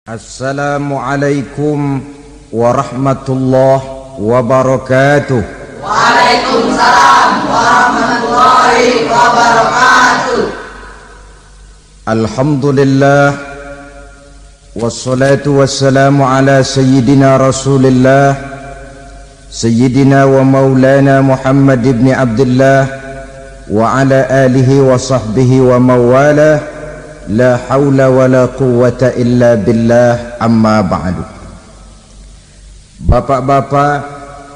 Assalamualaikum warahmatullahi wabarakatuh. Waalaikumsalam warahmatullahi wabarakatuh. Alhamdulillah wassalatu wassalamu ala sayyidina Rasulillah sayyidina wa maulana Muhammad ibn Abdullah wa ala alihi wa sahbihi wa mawalah. La haula wa la quwwata illa billah, amma ba'du. Bapak-bapak,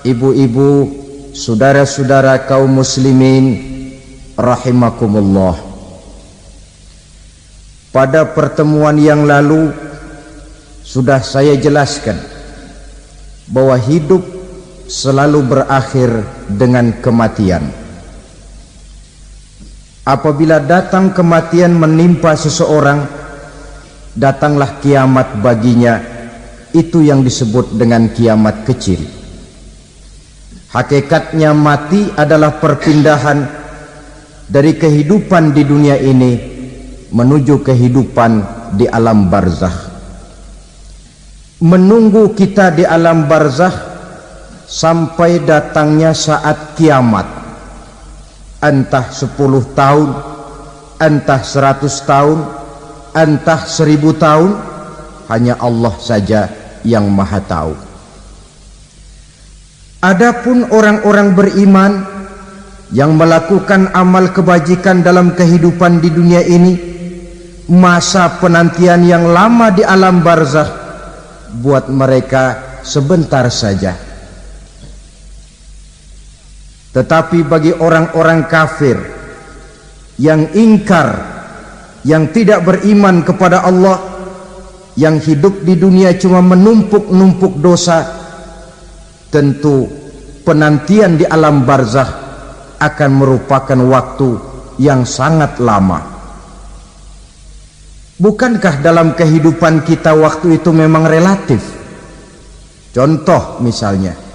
ibu-ibu, saudara-saudara kaum muslimin rahimakumullah. Pada pertemuan yang lalu sudah saya jelaskan bahwa hidup selalu berakhir dengan kematian. Apabila datang kematian menimpa seseorang, datanglah kiamat baginya. Itu yang disebut dengan kiamat kecil. Hakikatnya mati adalah perpindahan dari kehidupan di dunia ini menuju kehidupan di alam barzakh. Menunggu kita di alam barzakh sampai datangnya saat kiamat. Entah 10 tahun, entah 100 tahun, entah 1000 tahun, hanya Allah saja yang maha tahu. Adapun orang-orang beriman yang melakukan amal kebajikan dalam kehidupan di dunia ini, masa penantian yang lama di alam barzakh buat mereka sebentar saja. Tetapi bagi orang-orang kafir yang ingkar, yang tidak beriman kepada Allah, yang hidup di dunia cuma menumpuk-numpuk dosa, tentu penantian di alam barzakh akan merupakan waktu yang sangat lama. Bukankah dalam kehidupan kita waktu itu memang relatif? Contoh misalnya,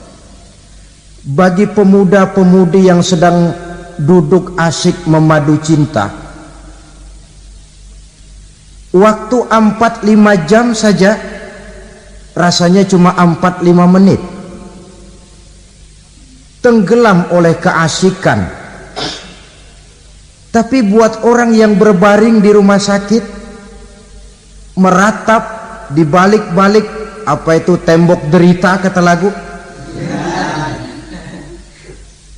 bagi pemuda-pemudi yang sedang duduk asyik memadu cinta, waktu 4-5 jam saja rasanya cuma 4-5 menit, tenggelam oleh keasikan. Tapi buat orang yang berbaring di rumah sakit, meratap di balik-balik apa itu tembok derita kata lagu,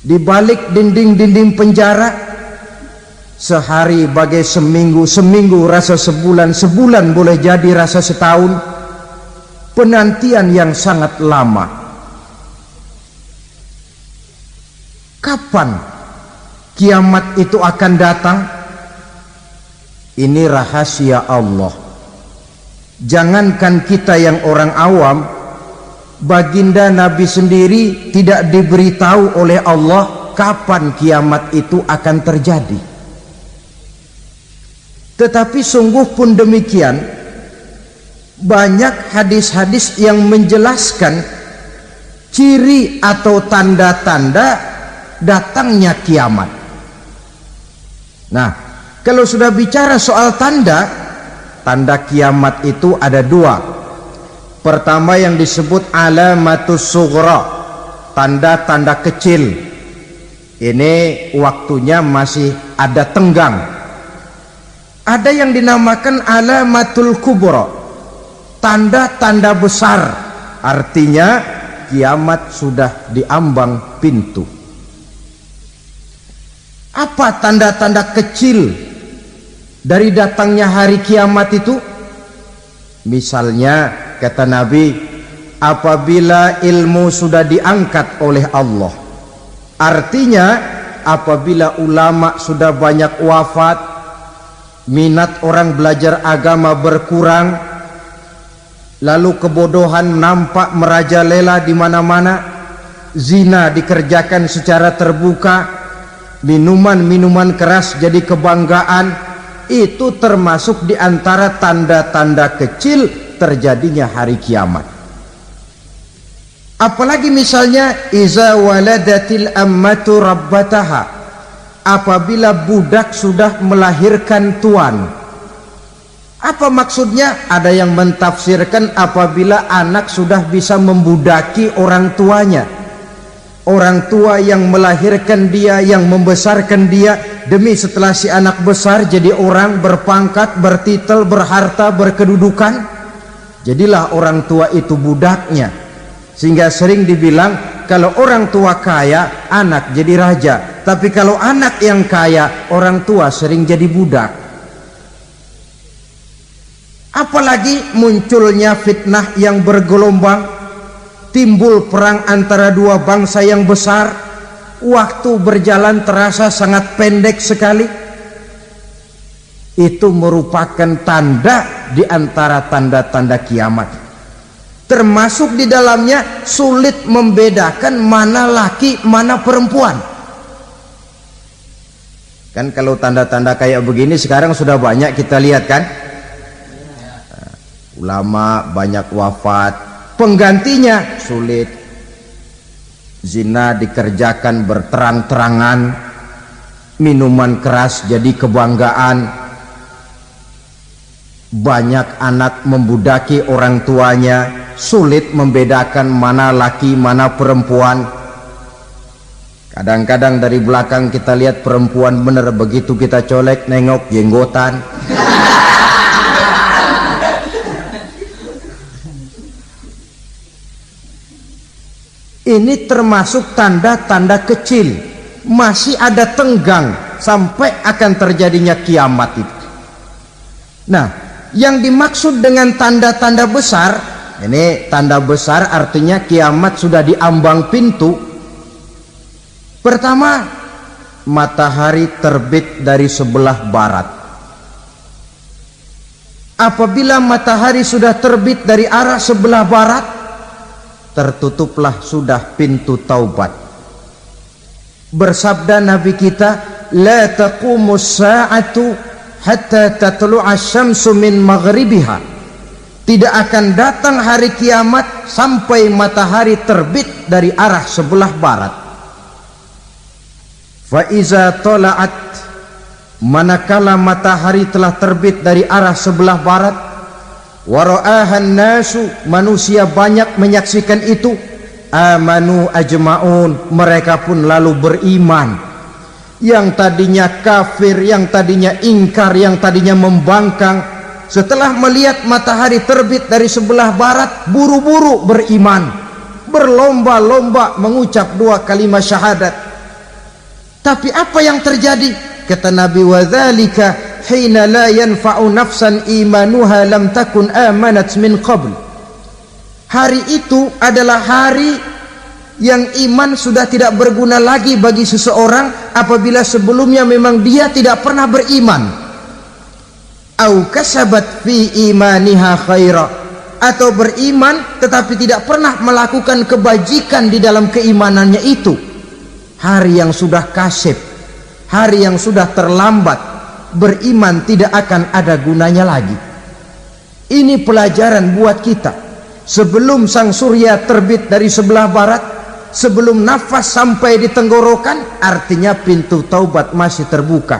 di balik dinding-dinding penjara, sehari bagai seminggu, seminggu rasa sebulan, sebulan boleh jadi rasa setahun. Penantian yang sangat lama. Kapan kiamat itu akan datang? Ini rahasia Allah. Jangankan kita yang orang awam, baginda Nabi sendiri tidak diberitahu oleh Allah kapan kiamat itu akan terjadi. Tetapi sungguh pun demikian, banyak hadis-hadis yang menjelaskan ciri atau tanda-tanda datangnya kiamat. Nah, kalau sudah bicara soal tanda kiamat itu ada dua. Pertama yang disebut alamatus sughra, tanda-tanda kecil. Ini waktunya masih ada tenggang. Ada yang dinamakan alamatul kubra, tanda-tanda besar. Artinya kiamat sudah diambang pintu. Apa tanda-tanda kecil dari datangnya hari kiamat itu? Misalnya kata Nabi, apabila ilmu sudah diangkat oleh Allah, artinya apabila ulama sudah banyak wafat, minat orang belajar agama berkurang, lalu kebodohan nampak merajalela di mana-mana, zina dikerjakan secara terbuka, minuman-minuman keras jadi kebanggaan, itu termasuk di antara tanda-tanda kecil terjadinya hari kiamat. Apalagi misalnya iza waladatil ammatu rabbataha, apabila budak sudah melahirkan tuan, Apa maksudnya? Ada yang mentafsirkan apabila anak sudah bisa membudaki orang tuanya, orang tua yang melahirkan dia, yang membesarkan dia, demi setelah si anak besar jadi orang berpangkat, bertitel, berharta, berkedudukan, jadilah orang tua itu budaknya. Sehingga sering dibilang kalau orang tua kaya, anak jadi raja, tapi kalau anak yang kaya, orang tua sering jadi budak. Apalagi munculnya fitnah yang bergelombang, timbul perang antara dua bangsa yang besar, waktu berjalan terasa sangat pendek sekali. Itu merupakan tanda di antara tanda-tanda kiamat. Termasuk di dalamnya sulit membedakan mana laki, mana perempuan. Kan kalau tanda-tanda kayak begini sekarang sudah banyak kita lihat kan. Ulama banyak wafat, penggantinya sulit. Zina dikerjakan berterang-terangan, minuman keras jadi kebanggaan, banyak anak membudaki orang tuanya, sulit membedakan mana laki mana perempuan. Kadang-kadang dari belakang kita lihat perempuan bener, begitu kita colek nengok jenggotan. Ini termasuk tanda-tanda kecil, masih ada tenggang sampai akan terjadinya kiamat itu. Nah, yang dimaksud dengan tanda-tanda besar, ini tanda besar artinya kiamat sudah di ambang pintu. Pertama, matahari terbit dari sebelah barat. Apabila matahari sudah terbit dari arah sebelah barat, tertutuplah sudah pintu taubat. Bersabda Nabi kita, la taqumus sa'atu hatta tatlu'a syamsu min maghribiha. Tidak akan datang hari kiamat sampai matahari terbit dari arah sebelah barat. Fa iza tala'at, manakala matahari telah terbit dari arah sebelah barat, wara'ahan nasu, manusia banyak menyaksikan itu, amanu ajma'un, mereka pun lalu beriman. Yang tadinya kafir, yang tadinya ingkar, yang tadinya membangkang, setelah melihat matahari terbit dari sebelah barat, buru-buru beriman, berlomba-lomba mengucap dua kalimat syahadat. Tapi apa yang terjadi? Kata Nabi, wadzalika hina la yanfa'u nafsan imanuha lam takun amanat min qabl. Hari itu adalah hari yang iman sudah tidak berguna lagi bagi seseorang apabila sebelumnya memang dia tidak pernah beriman. Au kasabat fi imaniha khaira, atau beriman tetapi tidak pernah melakukan kebajikan di dalam keimanannya itu. Hari yang sudah kasib, hari yang sudah terlambat, beriman tidak akan ada gunanya lagi. Ini pelajaran buat kita. Sebelum sang surya terbit dari sebelah barat, sebelum nafas sampai di tenggorokan, artinya pintu taubat masih terbuka.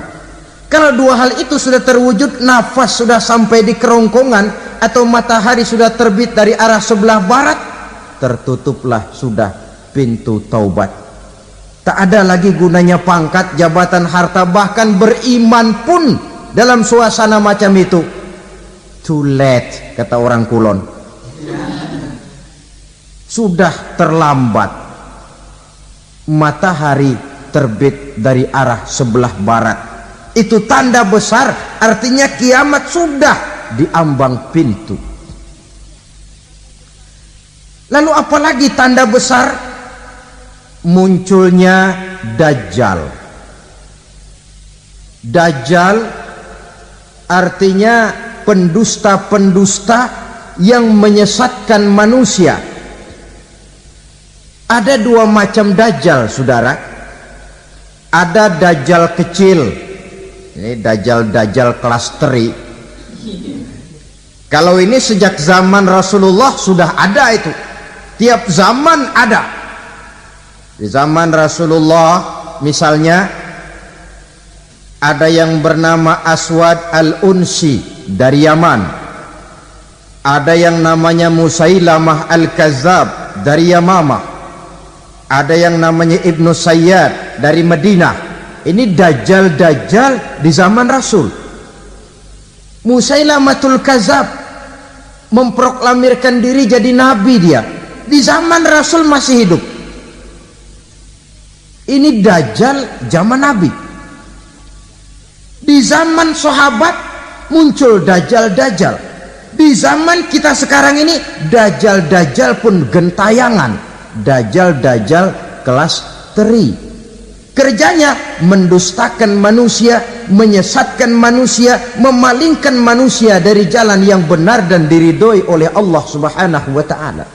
Kalau dua hal itu sudah terwujud, nafas sudah sampai di kerongkongan atau matahari sudah terbit dari arah sebelah barat, tertutuplah sudah pintu taubat. Tak ada lagi gunanya pangkat, jabatan, harta, bahkan beriman pun dalam suasana macam itu too late, kata orang Kulon. Sudah terlambat. Matahari terbit dari arah sebelah barat, itu tanda besar, artinya kiamat sudah di ambang pintu. Lalu apalagi tanda besar? Munculnya Dajjal. Dajjal artinya pendusta-pendusta yang menyesatkan manusia. Ada dua macam Dajjal, saudara. Ada Dajjal kecil, ini Dajjal kelas teri. Kalau ini sejak zaman Rasulullah sudah ada itu, tiap zaman ada. Di zaman Rasulullah misalnya ada yang bernama Aswad al-Unsi. dari Yaman, ada yang namanya Musailamah Al-Kazzab dari Yamamah, ada yang namanya Ibnu Sayyad dari Madinah. Ini dajjal-dajjal di zaman Rasul. Musailamatul Kazzab memproklamirkan diri jadi nabi, dia di zaman Rasul masih hidup. Ini dajjal zaman Nabi. Di zaman sahabat muncul dajjal-dajjal. Di zaman kita sekarang ini dajjal-dajjal pun gentayangan. Dajjal-dajjal kelas teri. Kerjanya mendustakan manusia, menyesatkan manusia, memalingkan manusia dari jalan yang benar dan diridhoi oleh Allah Subhanahu wa taala.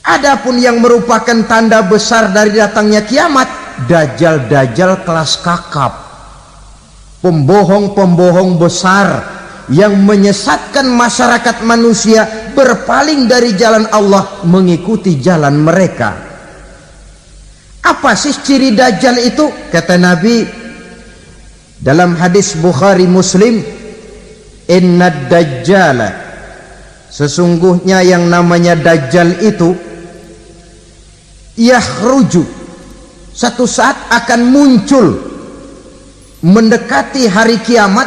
Adapun yang merupakan tanda besar dari datangnya kiamat, dajjal-dajjal kelas kakap, pembohong-pembohong besar yang menyesatkan masyarakat manusia berpaling dari jalan Allah mengikuti jalan mereka. Apa sih ciri dajjal itu? Kata Nabi dalam hadis Bukhari Muslim, innad dajjala, sesungguhnya yang namanya dajjal itu yakhruju, satu saat akan muncul mendekati hari kiamat,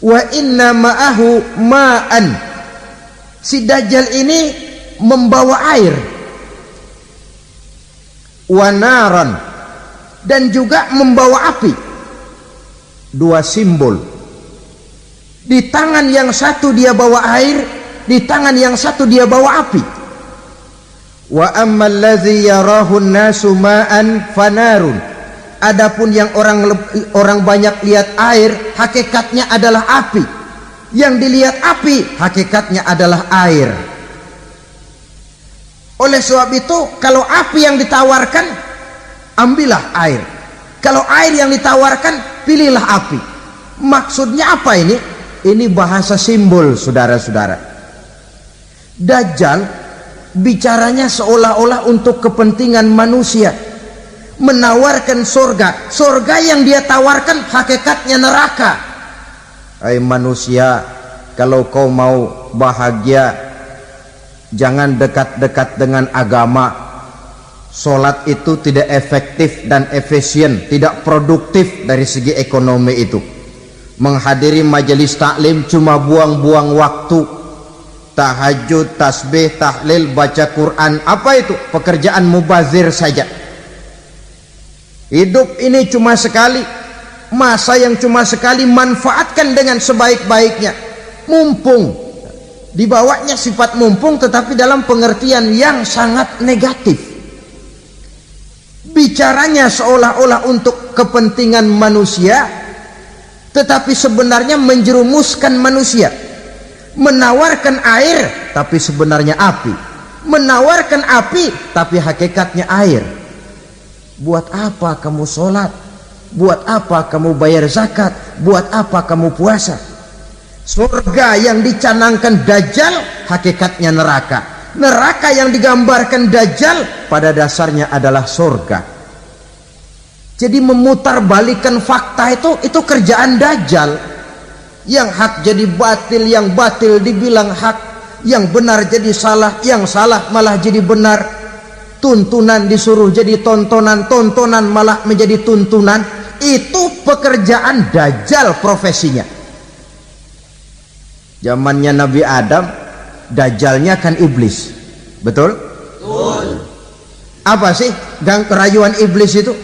wa inna ma'ahu ma'an, si dajjal ini membawa air, wa naran, dan juga membawa api. Dua simbol, di tangan yang satu dia bawa air, di tangan yang satu dia bawa api. Wa ammal ladzi yarahu an-nasu ma'an fanarun, adapun yang orang banyak lihat air, hakikatnya adalah api. Yang dilihat api, hakikatnya adalah air. Oleh sebab itu, kalau api yang ditawarkan, ambillah air. Kalau air yang ditawarkan, pilihlah api. Maksudnya apa ini? Ini bahasa simbol, saudara-saudara. Dajjal bicaranya seolah-olah untuk kepentingan manusia, menawarkan surga. Surga yang dia tawarkan hakikatnya neraka. Hai manusia, kalau kau mau bahagia, jangan dekat-dekat dengan agama. Solat itu tidak efektif dan efisien, tidak produktif dari segi ekonomi itu. Menghadiri majelis taklim cuma buang-buang waktu. Tahajud, tasbih, tahlil, baca Quran, apa itu? Pekerjaan mubazir saja. Hidup ini cuma sekali, masa yang cuma sekali, manfaatkan dengan sebaik-baiknya. Mumpung, dibawanya sifat mumpung tetapi dalam pengertian yang sangat negatif. Bicaranya seolah-olah untuk kepentingan manusia, tetapi sebenarnya menjerumuskan manusia. Menawarkan air tapi sebenarnya api, menawarkan api tapi hakikatnya air. Buat apa kamu sholat? Buat apa kamu bayar zakat? Buat apa kamu puasa? Surga yang dicanangkan dajjal hakikatnya neraka. Neraka yang digambarkan dajjal pada dasarnya adalah surga. Jadi memutarbalikkan fakta itu kerjaan dajjal. Yang hak jadi batil, yang batil dibilang hak, yang benar jadi salah, yang salah malah jadi benar. Tuntunan disuruh jadi tontonan, tontonan malah menjadi tuntunan. Itu pekerjaan dajjal profesinya. Zamannya Nabi Adam, dajjalnya kan iblis. Betul? Betul. Apa sih gang kerayuan iblis itu?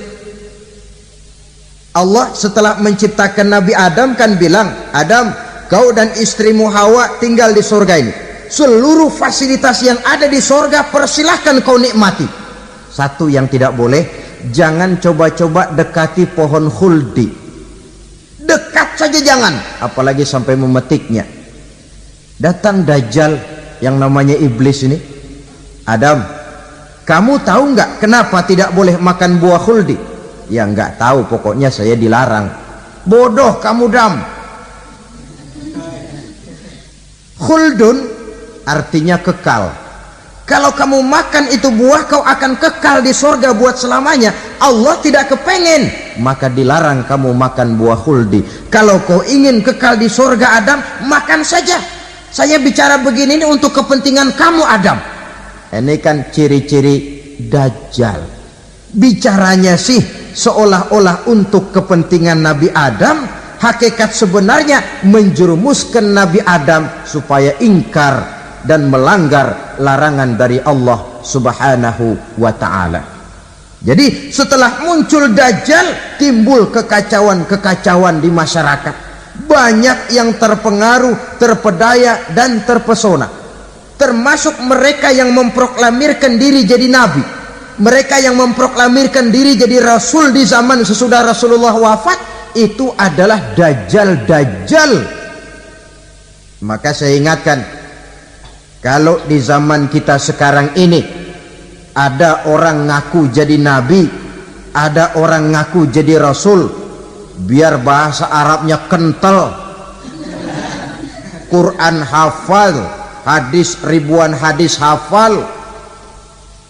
Allah setelah menciptakan Nabi Adam kan bilang, Adam, kau dan istrimu Hawa tinggal di surga ini. Seluruh fasilitas yang ada di surga persilahkan kau nikmati. Satu yang tidak boleh, jangan coba-coba dekati pohon khuldi. Dekat saja jangan, apalagi sampai memetiknya. Datang dajjal yang namanya iblis ini. Adam, kamu tahu nggak kenapa tidak boleh makan buah khuldi? Ya nggak tahu, pokoknya saya dilarang. Bodoh kamu Dam. Khuldun artinya kekal. Kalau kamu makan itu buah, kau akan kekal di surga buat selamanya. Allah tidak kepengen maka dilarang kamu makan buah khuldi. Kalau kau ingin kekal di surga Adam, makan saja. Saya bicara begini ini untuk kepentingan kamu Adam. Ini kan ciri-ciri Dajjal. Bicaranya sih seolah-olah untuk kepentingan Nabi Adam, hakikat sebenarnya menjerumuskan Nabi Adam supaya ingkar dan melanggar larangan dari Allah Subhanahu wa ta'ala. Jadi setelah muncul Dajjal, timbul kekacauan-kekacauan di masyarakat. Banyak yang terpengaruh, terpedaya dan terpesona. Termasuk mereka yang memproklamirkan diri jadi nabi, mereka yang memproklamirkan diri jadi rasul di zaman sesudah Rasulullah wafat. Itu adalah Dajjal. Maka saya ingatkan, kalau di zaman kita sekarang ini ada orang ngaku jadi nabi, ada orang ngaku jadi rasul, biar bahasa Arabnya kental, Quran hafal, hadis ribuan hadis hafal,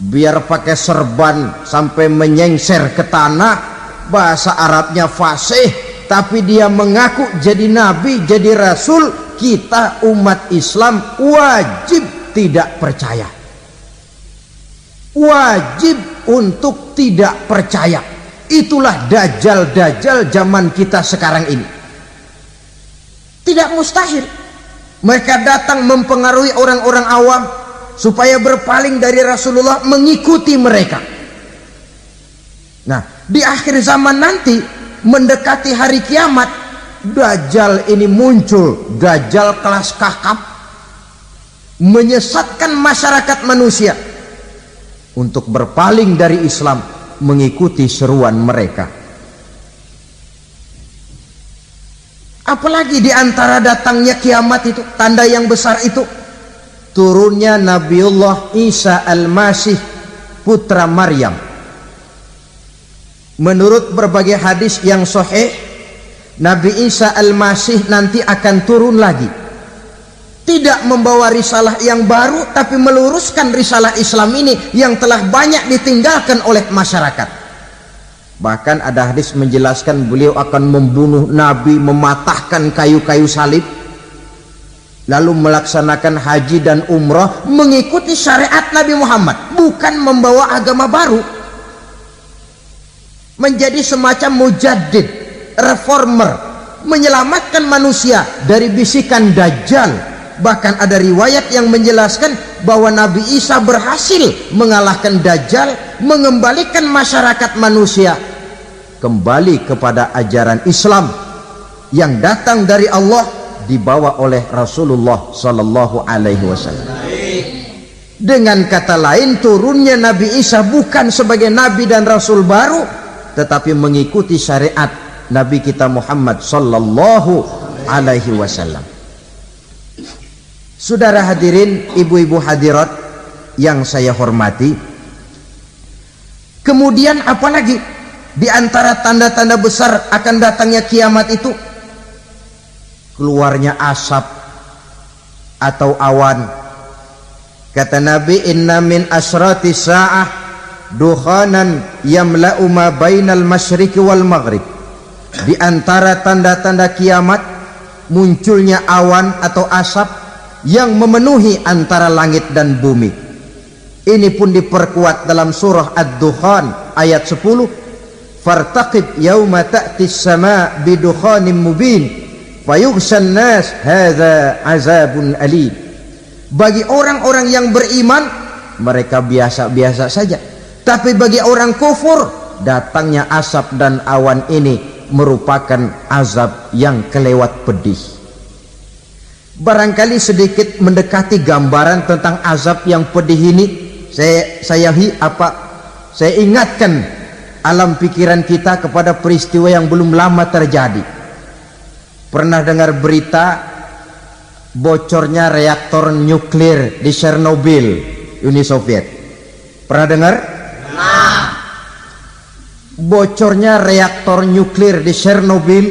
biar pakai serban sampai menyengser ke tanah, bahasa Arabnya fasih, tapi dia mengaku jadi nabi, jadi rasul. Kita umat Islam wajib tidak percaya, wajib untuk tidak percaya. Itulah Dajjal zaman kita sekarang ini. Tidak mustahil mereka datang mempengaruhi orang-orang awam supaya berpaling dari Rasulullah, mengikuti mereka. Nah, di akhir zaman nanti mendekati hari kiamat, Dajjal ini muncul, Dajjal kelas kakap, menyesatkan masyarakat manusia untuk berpaling dari Islam, mengikuti seruan mereka. Apalagi di antara datangnya kiamat itu, tanda yang besar itu, turunnya Nabiullah Isa Al-Masih putra Maryam. Menurut berbagai hadis yang sahih, Nabi Isa Al-Masih nanti akan turun lagi, tidak membawa risalah yang baru, tapi meluruskan risalah Islam ini yang telah banyak ditinggalkan oleh masyarakat. Bahkan ada hadis menjelaskan beliau akan membunuh Nabi, mematahkan kayu-kayu salib, lalu melaksanakan haji dan umrah mengikuti syariat Nabi Muhammad, bukan membawa agama baru. Menjadi semacam mujaddid, reformer, menyelamatkan manusia dari bisikan Dajjal. Bahkan ada riwayat yang menjelaskan bahwa Nabi Isa berhasil mengalahkan Dajjal, mengembalikan masyarakat manusia kembali kepada ajaran Islam yang datang dari Allah, dibawa oleh Rasulullah Sallallahu Alaihi Wasallam. Dengan kata lain, turunnya Nabi Isa bukan sebagai Nabi dan Rasul baru, tetapi mengikuti syariat Nabi kita Muhammad Sallallahu Alaihi Wasallam. Saudara hadirin, ibu-ibu hadirat yang saya hormati, kemudian apalagi di antara tanda-tanda besar akan datangnya kiamat itu? Keluarnya asap atau awan. Kata Nabi, inna min asrati sa'ah dukhanan yamla'u ma bainal masyriqi wal maghrib. Di antara tanda-tanda kiamat munculnya awan atau asap yang memenuhi antara langit dan bumi. Ini pun diperkuat dalam surah Ad-Dukhan ayat 10, fartaqib yauma ta'tis sama bidukhanin mubin fayughshan nas hadza azabun alim. Bagi orang-orang yang beriman, mereka biasa-biasa saja, tapi bagi orang kufur, datangnya asap dan awan ini merupakan azab yang kelewat pedih. Barangkali sedikit mendekati gambaran tentang azab yang pedih ini, saya ingatkan alam pikiran kita kepada peristiwa yang belum lama terjadi. Pernah dengar berita bocornya reaktor nuklir di Chernobyl, Uni Soviet? Pernah dengar? Nah. Bocornya reaktor nuklir di Chernobyl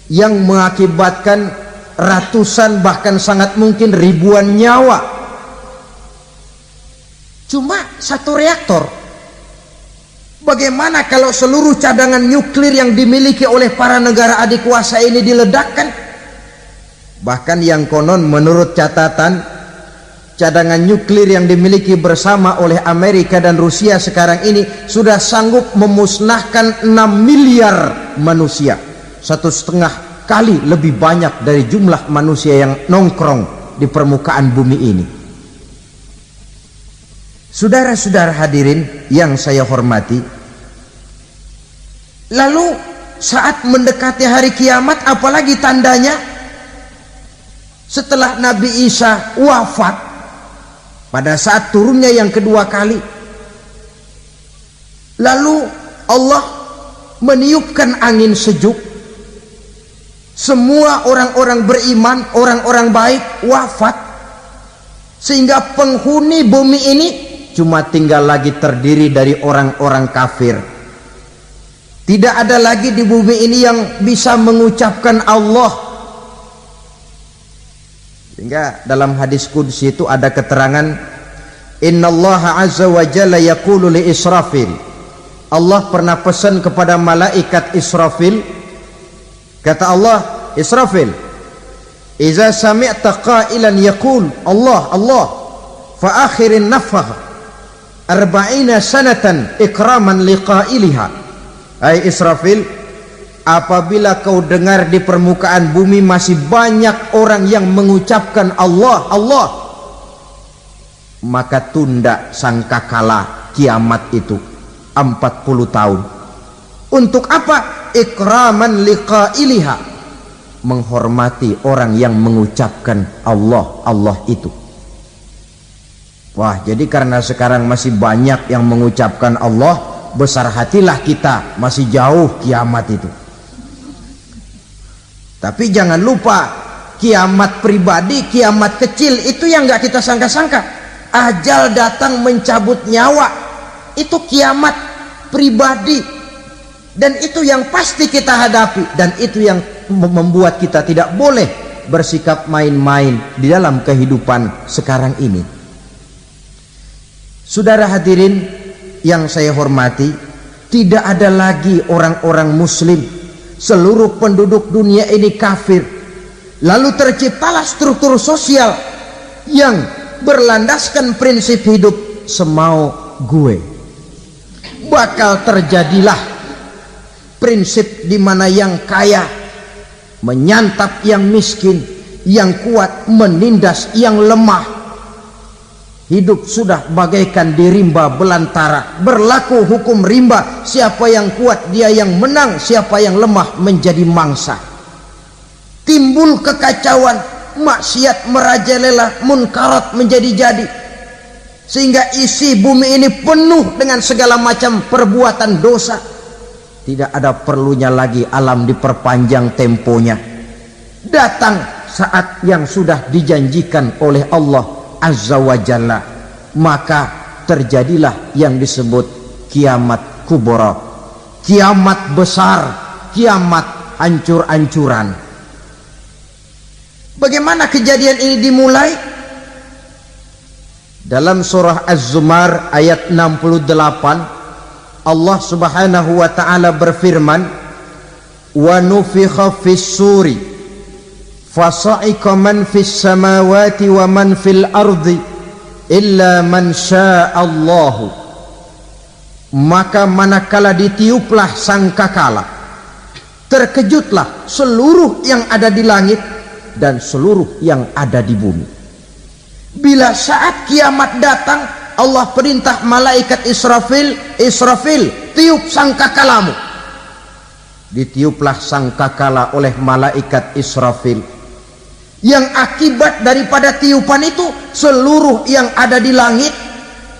yang mengakibatkan ratusan bahkan sangat mungkin ribuan nyawa. Cuma satu reaktor, Bagaimana kalau seluruh cadangan nuklir yang dimiliki oleh para negara adik kuasa ini diledakkan? Bahkan yang konon menurut catatan, cadangan nuklir yang dimiliki bersama oleh Amerika dan Rusia sekarang ini sudah sanggup memusnahkan 6 miliar manusia, 1,5 kali lebih banyak dari jumlah manusia yang nongkrong di permukaan bumi ini. Saudara-saudara hadirin yang saya hormati, lalu saat mendekati hari kiamat, apalagi tandanya? Setelah Nabi Isa wafat, pada saat turunnya yang kedua kali, lalu Allah meniupkan angin sejuk. Semua orang-orang beriman, orang-orang baik wafat, sehingga penghuni bumi ini cuma tinggal lagi terdiri dari orang-orang kafir. Tidak ada lagi di bumi ini yang bisa mengucapkan Allah. Sehingga dalam hadis qudsi itu ada keterangan, innallaha azza wa jalla yaqulu li Israfil. Allah pernah pesan kepada malaikat Israfil, kata Allah, Israfil, iza sami'ta qailan yaqul Allah Allah fa akhirin nafakh 40 sanatan ikraman liqailiha. Hai Israfil, apabila kau dengar di permukaan bumi masih banyak orang yang mengucapkan Allah Allah, maka tunda sangkakala kiamat itu 40 tahun. Untuk apa? Ikraman liqailiha, menghormati orang yang mengucapkan Allah Allah itu. Wah, jadi karena sekarang masih banyak yang mengucapkan Allah, besar hatilah kita, masih jauh kiamat itu. Tapi jangan lupa, kiamat pribadi, kiamat kecil itu yang nggak kita sangka-sangka. Ajal datang mencabut nyawa, itu kiamat pribadi, dan itu yang pasti kita hadapi, dan itu yang membuat kita tidak boleh bersikap main-main di dalam kehidupan sekarang ini. Saudara hadirin yang saya hormati, tidak ada lagi orang-orang muslim. Seluruh penduduk dunia ini kafir. Lalu terciptalah struktur sosial yang berlandaskan prinsip hidup semau gue. Bakal terjadilah prinsip di mana yang kaya menyantap yang miskin, yang kuat menindas yang lemah. Hidup sudah bagaikan di rimba belantara, berlaku hukum rimba, siapa yang kuat dia yang menang, siapa yang lemah menjadi mangsa. Timbul kekacauan, maksiat merajalela, munkarat menjadi-jadi, sehingga isi bumi ini penuh dengan segala macam perbuatan dosa. Tidak ada perlunya lagi alam diperpanjang temponya. Datang saat yang sudah dijanjikan oleh Allah Azza wa Jalla, maka terjadilah yang disebut kiamat kubra, kiamat besar, kiamat hancur-hancuran. Bagaimana kejadian ini dimulai? Dalam surah Az-Zumar ayat 68, Allah Subhanahu wa taala berfirman, wa nufikha fis-suri fasa'iqa man fis samawati wa man fil ardi illa man sya'allahu. Maka manakala ditiuplah sangkakala, terkejutlah seluruh yang ada di langit dan seluruh yang ada di bumi. Bila saat kiamat datang, Allah perintah malaikat Israfil, Israfil, tiup sangkakalamu. Ditiuplah sangkakala oleh malaikat Israfil. Yang akibat daripada tiupan itu, seluruh yang ada di langit,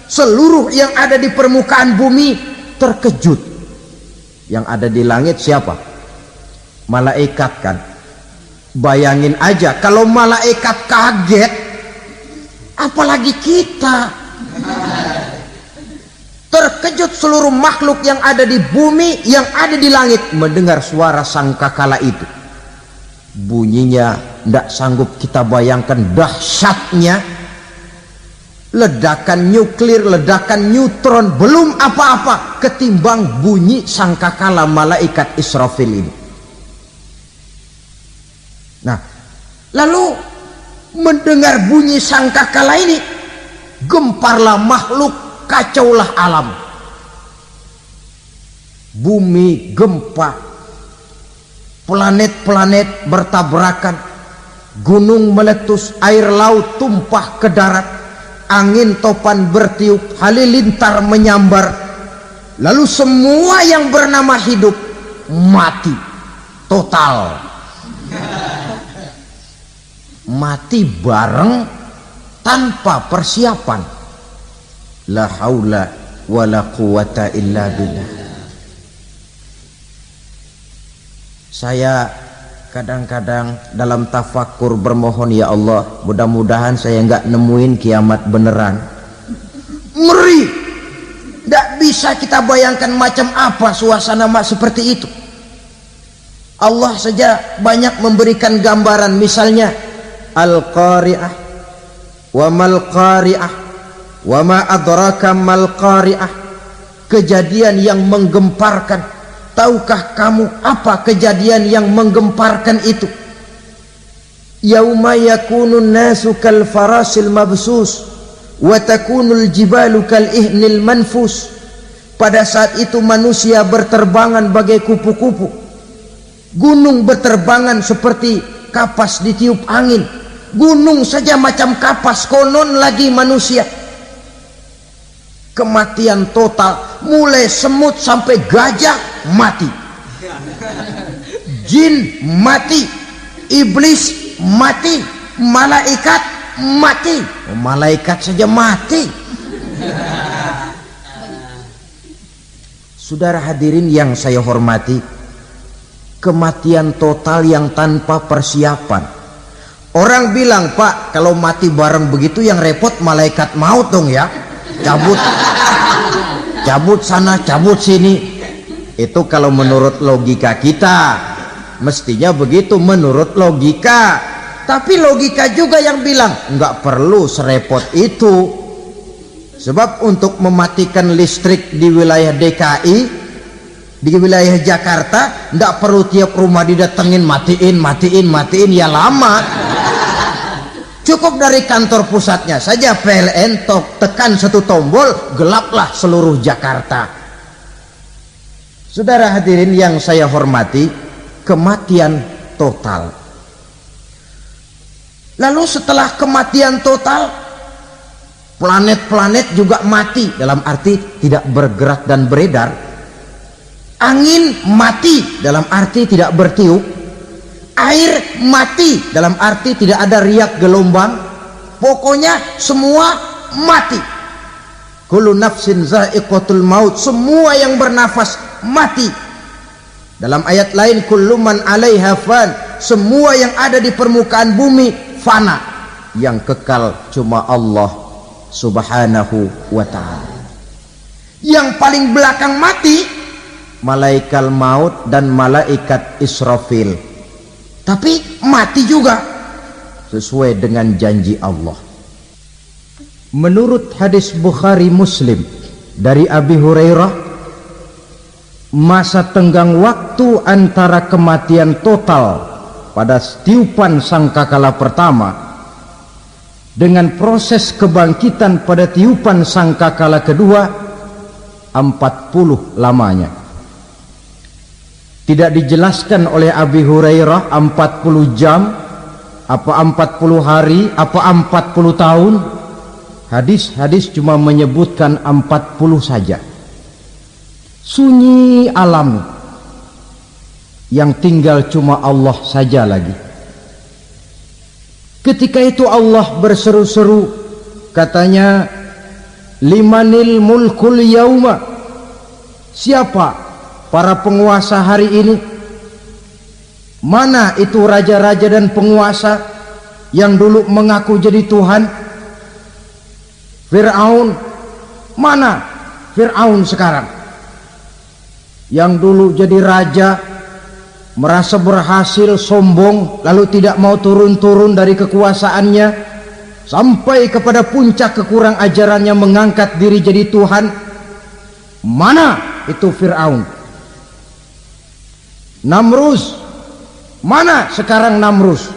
seluruh yang ada di permukaan bumi terkejut. Yang ada di langit siapa? Malaikat kan. Bayangin aja kalau malaikat kaget, apalagi kita. Terkejut seluruh makhluk yang ada di bumi, yang ada di langit mendengar suara sangkakala itu. Bunyinya tidak sanggup kita bayangkan dahsyatnya. ledakan nuklir, ledakan neutron, belum apa-apa ketimbang bunyi sangkakala malaikat Israfil ini. Nah, lalu mendengar bunyi sangkakala ini, gemparlah makhluk, kacaulah alam. Bumi gempa, planet-planet bertabrakan, gunung meletus, air laut tumpah ke darat, angin topan bertiup, halilintar menyambar. Lalu semua yang bernama hidup mati total. Mati bareng tanpa persiapan. La haula wala quwata illa billah. Saya kadang-kadang dalam tafakur bermohon, ya Allah, mudah-mudahan saya enggak nemuin kiamat beneran. Ngeri. Tidak bisa kita bayangkan macam apa suasana seperti itu. Allah saja banyak memberikan gambaran, misalnya Al-Qari'ah, wa mal qari'ah, wa ma adraka mal qari'ah. Kejadian yang menggemparkan. Tahukah kamu apa kejadian yang menggemparkan itu? Yauma yakunun nasu kal farasil mabsus wa takunul jibalu kal ihnil manfus. Pada saat itu manusia berterbangan bagai kupu-kupu, gunung berterbangan seperti kapas ditiup angin. Gunung saja macam kapas, konon lagi manusia. Kematian total, mulai semut sampai gajah mati, jin mati, iblis mati, malaikat mati. Malaikat saja mati. Saudara hadirin yang saya hormati, kematian total yang tanpa persiapan. Orang bilang, Pak, kalau mati bareng begitu yang repot malaikat maut dong ya, cabut sana, cabut sini. Itu kalau menurut logika kita, mestinya begitu menurut logika. Tapi logika juga yang bilang nggak perlu serepot itu. Sebab untuk mematikan listrik di wilayah DKI, di wilayah Jakarta, nggak perlu tiap rumah didatengin matiin ya lama. Cukup dari kantor pusatnya saja PLN, tekan satu tombol, gelaplah seluruh Jakarta. Saudara hadirin yang saya hormati, kematian total. Lalu setelah kematian total, planet-planet juga mati, dalam arti tidak bergerak dan beredar. Angin mati, dalam arti tidak bertiup. Air mati, dalam arti tidak ada riak gelombang. Pokoknya semua mati. Kullu nafsin za'iqatul maut, semua yang bernafas mati. Dalam ayat lain, kullu man 'alaiha fan, semua yang ada di permukaan bumi fana, yang kekal cuma Allah subhanahu wa ta'ala. Yang paling belakang mati malaikat maut dan malaikat Israfil, tapi mati juga sesuai dengan janji Allah. Menurut hadis Bukhari Muslim dari Abi Hurairah, masa tenggang waktu antara kematian total pada tiupan sangkakala pertama dengan proses kebangkitan pada tiupan sangkakala kedua 40 lamanya. Tidak dijelaskan oleh Abi Hurairah 40 jam, apa 40 hari, apa 40 tahun. Hadis-hadis cuma menyebutkan 40 saja. Sunyi alam, yang tinggal cuma Allah saja lagi. Ketika itu Allah berseru-seru, katanya, limanil mulkul yauma, siapa para penguasa hari ini? Mana itu raja-raja dan penguasa yang dulu mengaku jadi Tuhan? Fir'aun, mana Fir'aun sekarang? Yang dulu jadi raja, merasa berhasil, sombong, lalu tidak mau turun-turun dari kekuasaannya. sampai kepada puncak kekurang ajarannya mengangkat diri jadi Tuhan. Mana itu Fir'aun? Namrus, mana sekarang Namrus?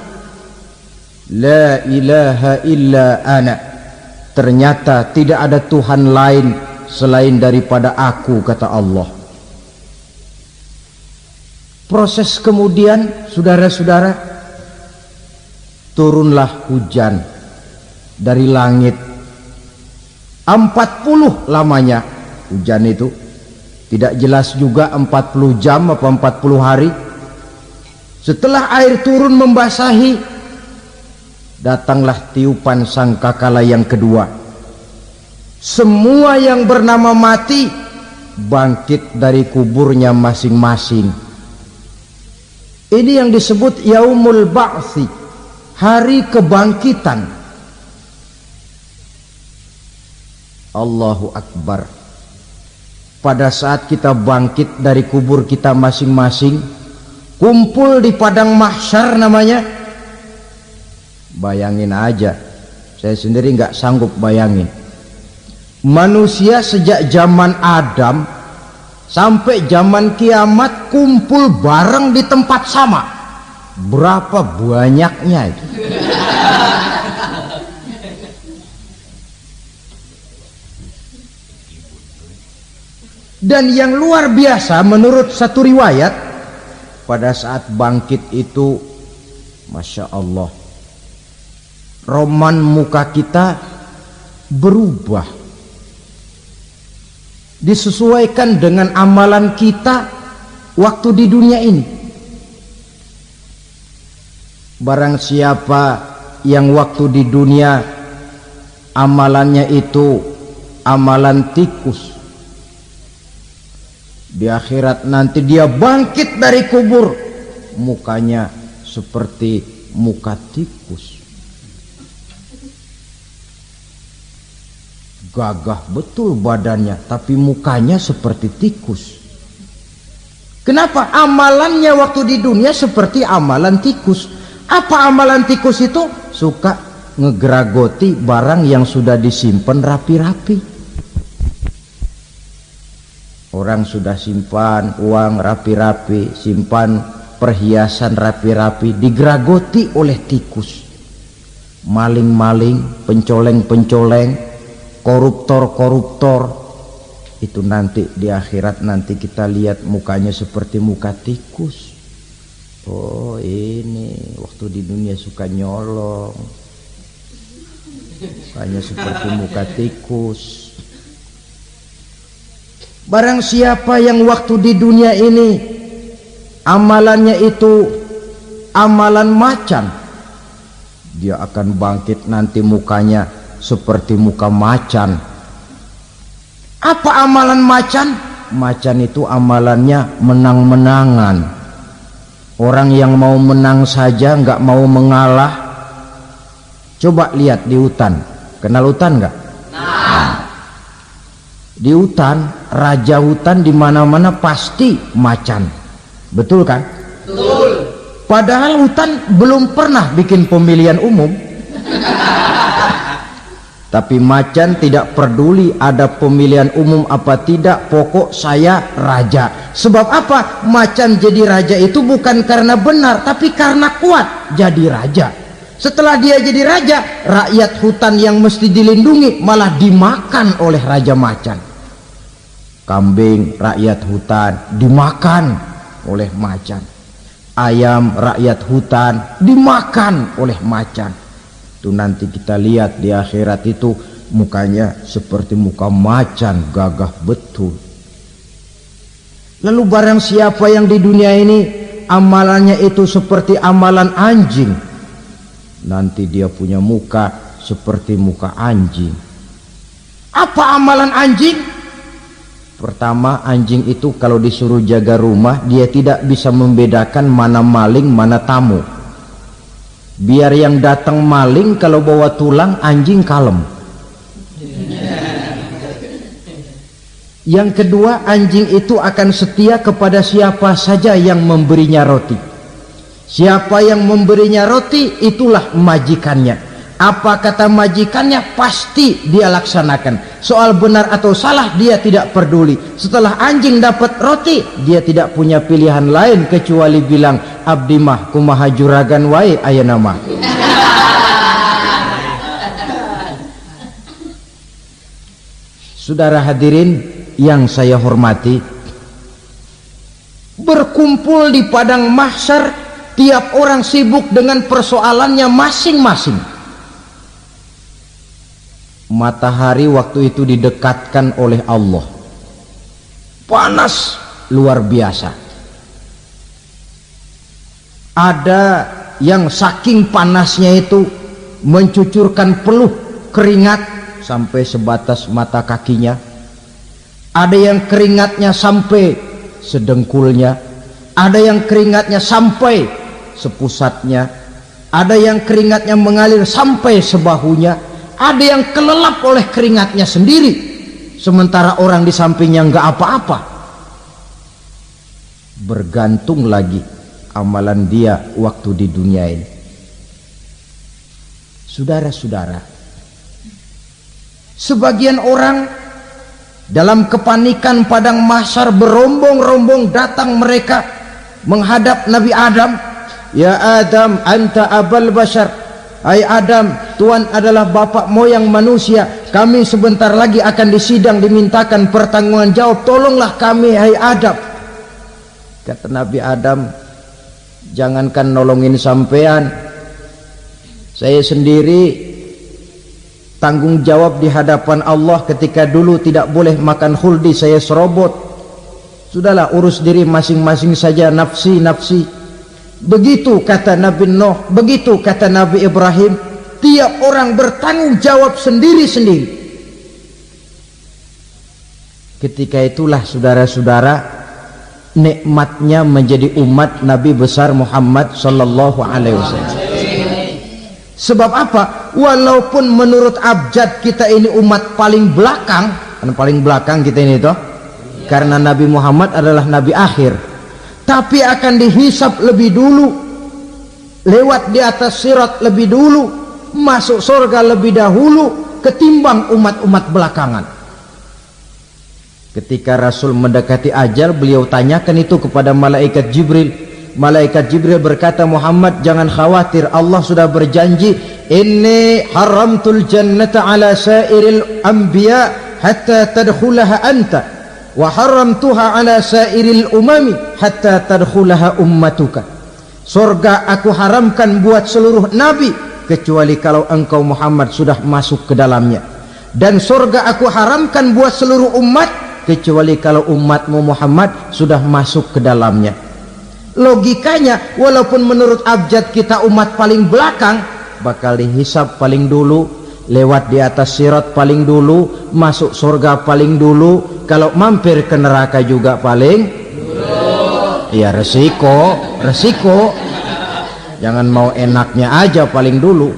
La ilaha illa ana, ternyata tidak ada Tuhan lain selain daripada aku, kata Allah. Proses kemudian, saudara-saudara, turunlah hujan dari langit. 40 lamanya hujan itu, tidak jelas juga 40 jam apa 40 hari. Setelah air turun membasahi, datanglah tiupan sangkakala yang kedua. Semua yang bernama mati bangkit dari kuburnya masing-masing. Ini yang disebut Yaumul Ba'thi, hari kebangkitan. Allahu Akbar. Pada saat kita bangkit dari kubur kita masing-masing, kumpul di padang mahsyar namanya. Bayangin aja, saya sendiri nggak sanggup bayangin. Manusia sejak zaman Adam sampai zaman kiamat kumpul bareng di tempat sama. Berapa banyaknya itu? Dan yang luar biasa menurut satu riwayat, pada saat bangkit itu, Masya Allah, roman muka kita berubah, disesuaikan dengan amalan kita waktu di dunia ini. Barang siapa yang waktu di dunia amalannya itu amalan tikus, di akhirat nanti dia bangkit dari kubur, mukanya seperti muka tikus. Gagah betul badannya, tapi mukanya seperti tikus. Kenapa? Amalannya waktu di dunia seperti amalan tikus. Apa amalan tikus itu? Suka ngegeragoti barang yang sudah disimpan rapi-rapi. Orang sudah simpan uang rapi-rapi, simpan perhiasan rapi-rapi, digeragoti oleh tikus. Maling-maling, pencoleng-pencoleng, koruptor-koruptor, itu nanti di akhirat nanti kita lihat mukanya seperti muka tikus. Oh, ini waktu di dunia suka nyolong, mukanya seperti muka tikus. Barang siapa yang waktu di dunia ini amalannya itu amalan macan, dia akan bangkit nanti mukanya seperti muka macan. Apa amalan macan? Macan itu amalannya menang-menangan. Orang yang mau menang saja nggak mau mengalah. Coba lihat di hutan, kenal hutan nggak? Di hutan, raja hutan di mana-mana pasti macan, betul kan? Betul. Padahal hutan belum pernah bikin pemilihan umum. Tapi macan tidak peduli ada pemilihan umum apa tidak, pokok saya raja. Sebab apa? Macan jadi raja itu bukan karena benar, tapi karena kuat jadi raja. Setelah dia jadi raja, rakyat hutan yang mesti dilindungi malah dimakan oleh raja macan. Kambing rakyat hutan dimakan oleh macan. Ayam rakyat hutan dimakan oleh macan. Itu nanti kita lihat di akhirat itu mukanya seperti muka macan, gagah betul. Lalu barang siapa yang di dunia ini amalannya itu seperti amalan anjing, nanti dia punya muka seperti muka anjing. Apa amalan anjing? Pertama, anjing itu kalau disuruh jaga rumah, dia tidak bisa membedakan mana maling mana tamu. Biar yang datang maling kalau bawa tulang, anjing kalem. Yang kedua, anjing itu akan setia kepada siapa saja yang memberinya roti. Siapa yang memberinya roti, itulah majikannya. Apa kata majikannya pasti dia laksanakan. Soal benar atau salah dia tidak peduli. Setelah anjing dapat roti, dia tidak punya pilihan lain kecuali bilang, abdi mah kumaha juragan wae ayeuna mah. Saudara hadirin yang saya hormati, berkumpul di padang mahsyar, tiap orang sibuk dengan persoalannya masing-masing. Matahari waktu itu didekatkan oleh Allah, panas luar biasa. Ada yang saking panasnya itu mencucurkan peluh keringat sampai sebatas mata kakinya. Ada yang keringatnya sampai sedengkulnya, ada yang keringatnya sampai sepusatnya, ada yang keringatnya mengalir sampai sebahunya, ada yang kelelap oleh keringatnya sendiri, sementara orang di sampingnya nggak apa-apa. Bergantung lagi amalan dia waktu di dunia ini. Saudara-saudara, sebagian orang dalam kepanikan padang mahsyar berombong-rombong datang mereka menghadap Nabi Adam. Ya Adam, anta abal bashar. Hai Adam, Tuhan adalah bapak moyang manusia. Kami sebentar lagi akan disidang, dimintakan pertanggungan jawab. Tolonglah kami, hai Adam. Kata Nabi Adam, jangankan nolongin sampean, saya sendiri tanggung jawab di hadapan Allah. Ketika dulu tidak boleh makan khuldi, saya serobot. Sudahlah, urus diri masing-masing saja, nafsi. Begitu kata Nabi Nuh, begitu kata Nabi Ibrahim. Tiap orang bertanggung jawab sendiri-sendiri. Ketika itulah saudara-saudara, nikmatnya menjadi umat Nabi besar Muhammad sallallahu alaihi wasallam. Sebab apa? Walaupun menurut abjad kita ini umat paling belakang, kan paling belakang kita ini toh, karena Nabi Muhammad adalah Nabi akhir, tapi akan dihisap lebih dulu, lewat di atas sirat lebih dulu, masuk surga lebih dahulu ketimbang umat-umat belakangan. Ketika Rasul mendekati ajal, beliau tanyakan itu kepada malaikat Jibril. Malaikat Jibril berkata, Muhammad jangan khawatir, Allah sudah berjanji, inni haramtul jannata ala sairil anbiya hatta tadkhulaha anta, wa haramtuha ala sairil umami hatta tadkhulaha ummatuka. Surga aku haramkan buat seluruh nabi kecuali kalau engkau Muhammad sudah masuk ke dalamnya, dan surga aku haramkan buat seluruh umat kecuali kalau umatmu Muhammad sudah masuk ke dalamnya. Logikanya, walaupun menurut abjad kita umat paling belakang, bakal dihisab paling dulu, lewat di atas sirat paling dulu, masuk surga paling dulu, kalau mampir ke neraka juga paling dulu. Ya resiko. Jangan mau enaknya aja paling dulu.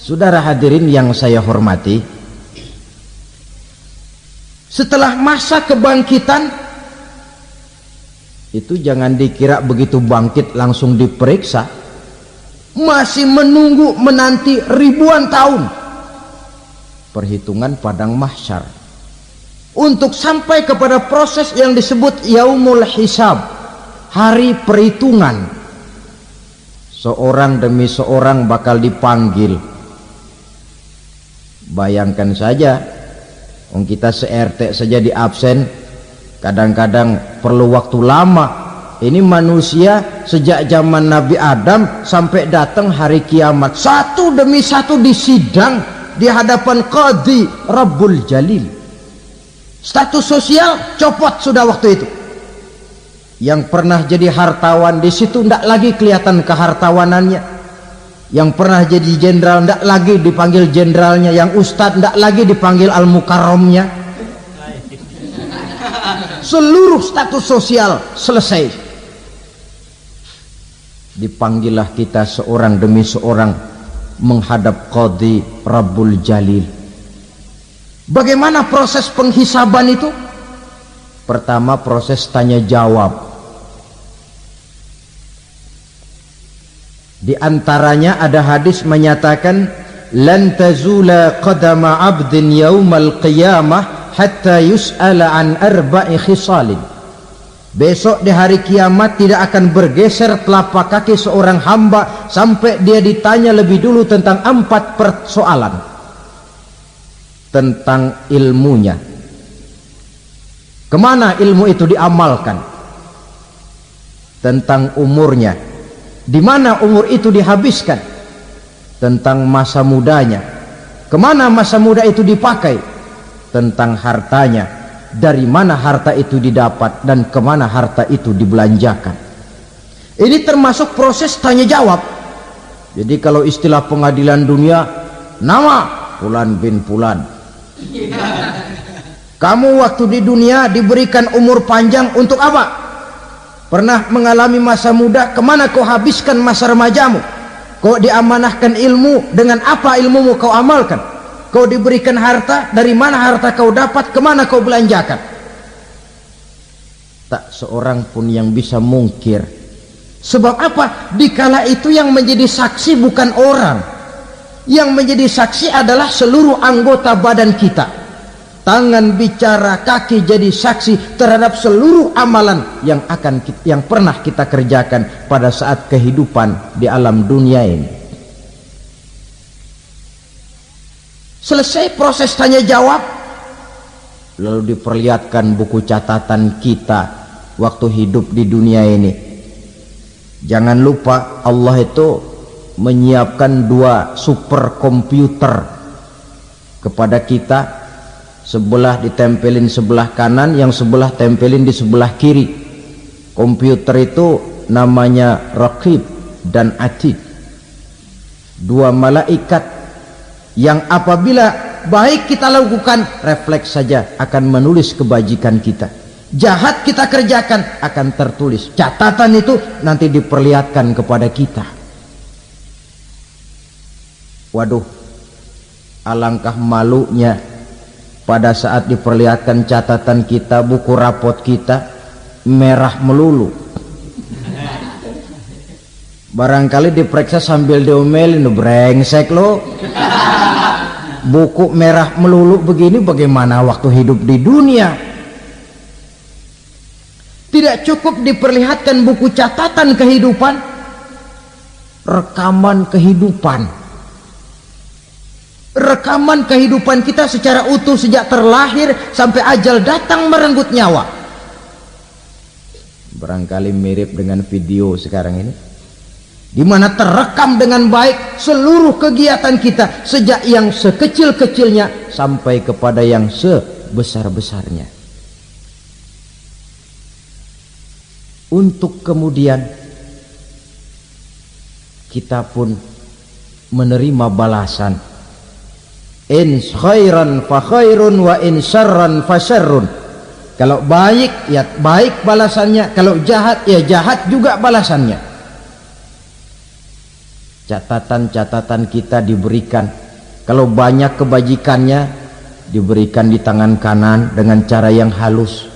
Saudara hadirin yang saya hormati, setelah masa kebangkitan itu jangan dikira begitu bangkit langsung diperiksa. Masih menunggu menanti ribuan tahun perhitungan padang mahsyar untuk sampai kepada proses yang disebut yaumul hisab, hari perhitungan. Seorang demi seorang bakal dipanggil. Bayangkan saja, kita se-RT saja di absen, kadang-kadang perlu waktu lama. Ini manusia sejak zaman Nabi Adam sampai datang hari kiamat, satu demi satu disidang di hadapan Qadhi Rabbul Jalil. Status sosial copot sudah waktu itu. Yang pernah jadi hartawan di situ tidak lagi kelihatan kehartawanannya. Yang pernah jadi jenderal tidak lagi dipanggil jenderalnya. Yang ustadz tidak lagi dipanggil al-mukarramnya. Seluruh status sosial selesai. Dipanggillah kita seorang demi seorang menghadap Qadhi Rabbul Jalil. Bagaimana proses penghisaban itu? Pertama, proses tanya jawab. Di antaranya ada hadis menyatakan lan tazula qadama 'abdin yaumal qiyamah hatta yus'ala an arba'i khisalin. Besok di hari kiamat tidak akan bergeser telapak kaki seorang hamba sampai dia ditanya lebih dulu tentang 4 persoalan. Tentang ilmunya, kemana ilmu itu diamalkan. Tentang umurnya, di mana umur itu dihabiskan. Tentang masa mudanya, kemana masa muda itu dipakai. Tentang hartanya, dari mana harta itu didapat dan kemana harta itu dibelanjakan. Ini termasuk proses tanya jawab. Jadi kalau istilah pengadilan dunia, nama Fulan bin Fulan. Kamu waktu di dunia diberikan umur panjang untuk apa? Pernah mengalami masa muda, kemana kau habiskan masa remajamu? Kau diamanahkan ilmu, dengan apa ilmumu kau amalkan? Kau diberikan harta, dari mana harta kau dapat, kemana kau belanjakan? Tak seorang pun yang bisa mungkir. Sebab apa? Dikala itu yang menjadi saksi bukan orang. Yang menjadi saksi adalah seluruh anggota badan kita. Tangan bicara, kaki jadi saksi terhadap seluruh amalan yang pernah kita kerjakan pada saat kehidupan di alam dunia ini. Selesai proses tanya jawab, lalu diperlihatkan buku catatan kita waktu hidup di dunia ini. Jangan lupa Allah itu menyiapkan 2 superkomputer kepada kita, sebelah ditempelin sebelah kanan, yang sebelah tempelin di sebelah kiri. Komputer itu namanya Raqib dan Atid, 2 malaikat yang apabila baik kita lakukan, refleks saja akan menulis kebajikan kita. Jahat kita kerjakan, akan tertulis. Catatan itu nanti diperlihatkan kepada kita. Waduh, alangkah malunya pada saat diperlihatkan catatan kita, buku rapot kita merah melulu. Barangkali diperiksa sambil diomelin, brengsek lo. Buku merah melulu begini, bagaimana waktu hidup di dunia? Tidak cukup diperlihatkan buku catatan kehidupan, rekaman kehidupan. Rekaman kehidupan kita secara utuh sejak terlahir sampai ajal datang merenggut nyawa. Barangkali mirip dengan video sekarang ini, di mana terekam dengan baik seluruh kegiatan kita, sejak yang sekecil-kecilnya sampai kepada yang sebesar-besarnya. Untuk kemudian kita pun menerima balasan. In khairan fa khairun wa in syarran fa syarrun. Kalau baik ya baik balasannya, kalau jahat ya jahat juga balasannya. Catatan-catatan kita diberikan. Kalau banyak kebajikannya diberikan di tangan kanan dengan cara yang halus.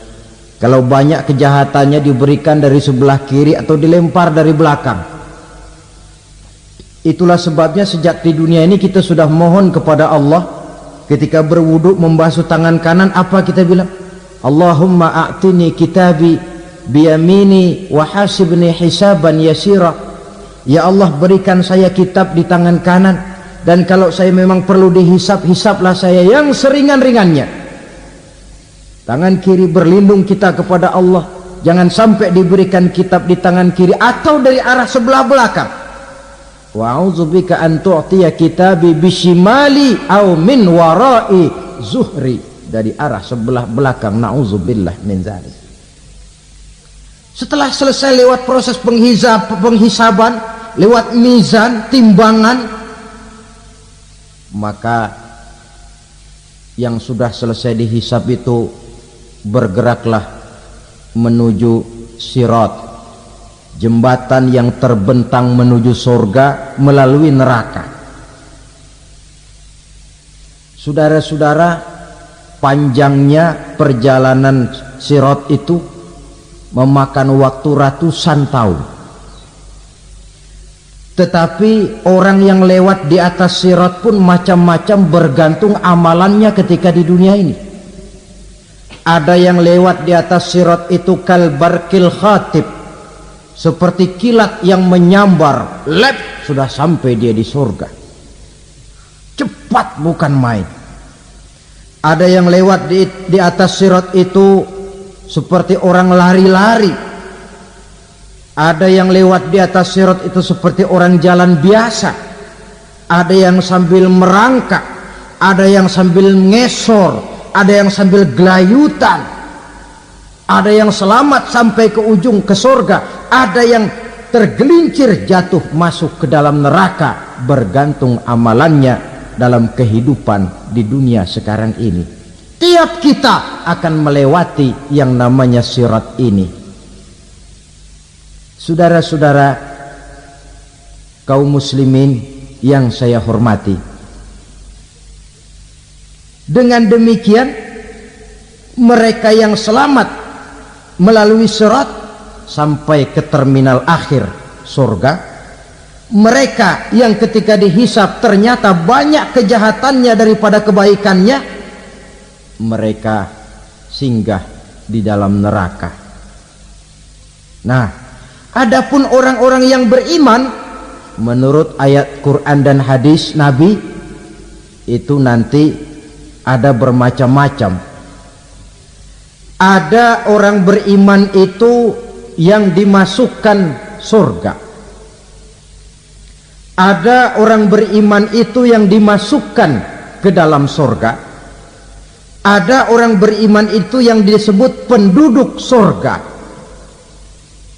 Kalau banyak kejahatannya diberikan dari sebelah kiri atau dilempar dari belakang. Itulah sebabnya sejak di dunia ini kita sudah mohon kepada Allah, ketika berwudu membasuh tangan kanan, apa kita bilang? Allahumma a'tini kitabi biyamini wa hasibni hisaban yasira. Ya Allah, berikan saya kitab di tangan kanan, dan kalau saya memang perlu dihisap, hisaplah saya yang seringan-ringannya. Tangan kiri berlindung kita kepada Allah, jangan sampai diberikan kitab di tangan kiri atau dari arah sebelah belakang. Wa a'udzubika an tu'tiya kitabi bishimali aw min wara'i zuhri, dari arah sebelah belakang. Na'udzubillah min dzalik. Setelah selesai lewat proses penghisaban, lewat mizan, timbangan, maka yang sudah selesai dihisab itu bergeraklah menuju sirat, jembatan yang terbentang menuju surga melalui neraka. Saudara-saudara, panjangnya perjalanan sirat itu memakan waktu ratusan tahun. Tetapi orang yang lewat di atas sirat pun macam-macam, bergantung amalannya ketika di dunia ini. Ada yang lewat di atas sirat itu kalbarkil khatib, seperti kilat yang menyambar, lep, sudah sampai dia di surga. Cepat bukan main. Ada yang lewat di atas sirat itu seperti orang lari-lari. Ada yang lewat di atas sirat itu seperti orang jalan biasa. Ada yang sambil merangkak, ada yang sambil ngesor, ada yang sambil gelayutan. Ada yang selamat sampai ke ujung ke surga, ada yang tergelincir jatuh masuk ke dalam neraka, bergantung amalannya dalam kehidupan di dunia sekarang ini. Tiap kita akan melewati yang namanya sirat ini. Saudara-saudara kaum muslimin yang saya hormati, dengan demikian mereka yang selamat melalui sirat sampai ke terminal akhir surga, mereka yang ketika dihisab ternyata banyak kejahatannya daripada kebaikannya, mereka singgah di dalam neraka. Nah, adapun orang-orang yang beriman menurut ayat Quran dan hadis Nabi itu nanti ada bermacam-macam. Ada orang beriman itu yang dimasukkan surga. Ada orang beriman itu yang dimasukkan ke dalam surga. Ada orang beriman itu yang disebut penduduk surga.